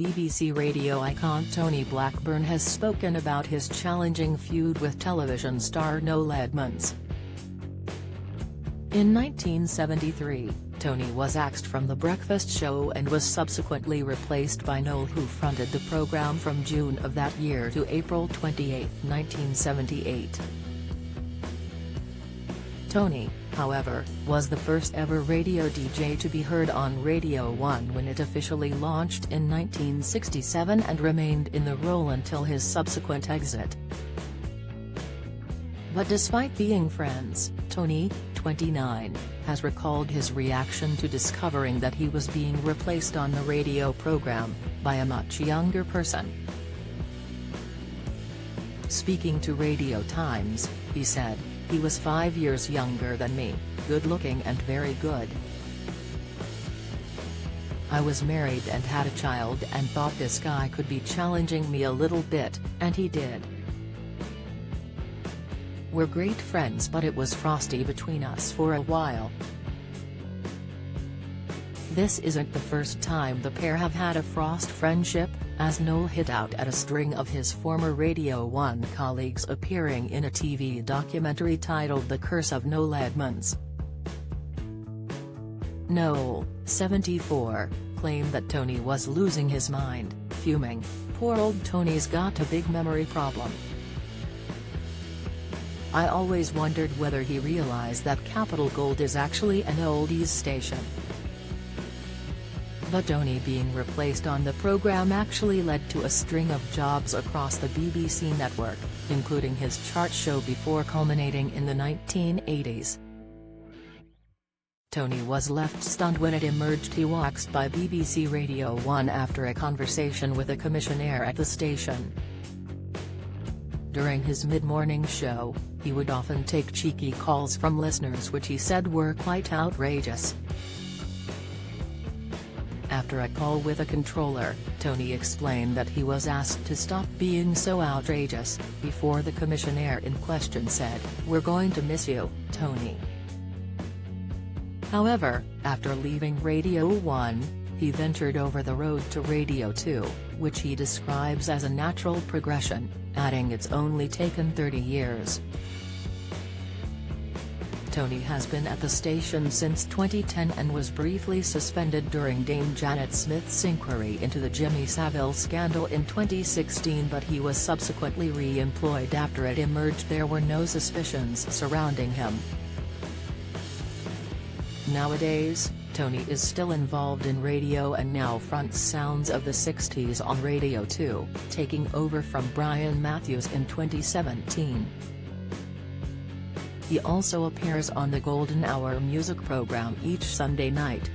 BBC radio icon Tony Blackburn has spoken about his challenging feud with television star Noel Edmonds. In 1973, Tony was axed from The Breakfast Show and was subsequently replaced by Noel, who fronted the programme from June of that year to April 28, 1978. Tony, however, was the first ever radio DJ to be heard on Radio 1 when it officially launched in 1967 and remained in the role until his subsequent exit. But despite being friends, Tony, 29, has recalled his reaction to discovering that he was being replaced on the radio program by a much younger person. Speaking to Radio Times, he said, "He was 5 years younger than me, good-looking and very good. I was married and had a child and thought this guy could be challenging me a little bit, and he did. We're great friends, but it was frosty between us for a while." This isn't the first time the pair have had a frost friendship, as Noel hit out at a string of his former Radio 1 colleagues appearing in a TV documentary titled The Curse of Noel Edmonds. Noel, 74, claimed that Tony was losing his mind, fuming, "Poor old Tony's got a big memory problem. I always wondered whether he realized that Capital Gold is actually an oldies station." But Tony being replaced on the program actually led to a string of jobs across the BBC network, including his chart show before culminating in the 1980s. Tony was left stunned when it emerged he was axed by BBC Radio 1 after a conversation with a commissionaire at the station. During his mid-morning show, he would often take cheeky calls from listeners which he said were quite outrageous. After a call with a controller, Tony explained that he was asked to stop being so outrageous, before the commissionaire in question said, "We're going to miss you, Tony." However, after leaving Radio 1, he ventured over the road to Radio 2, which he describes as a natural progression, adding it's only taken 30 years. Tony has been at the station since 2010 and was briefly suspended during Dame Janet Smith's inquiry into the Jimmy Savile scandal in 2016, but he was subsequently re-employed after it emerged there were no suspicions surrounding him. Nowadays, Tony is still involved in radio and now fronts sounds of the 60s on Radio 2, taking over from Brian Matthews in 2017. He also appears on the Golden Hour music program each Sunday night,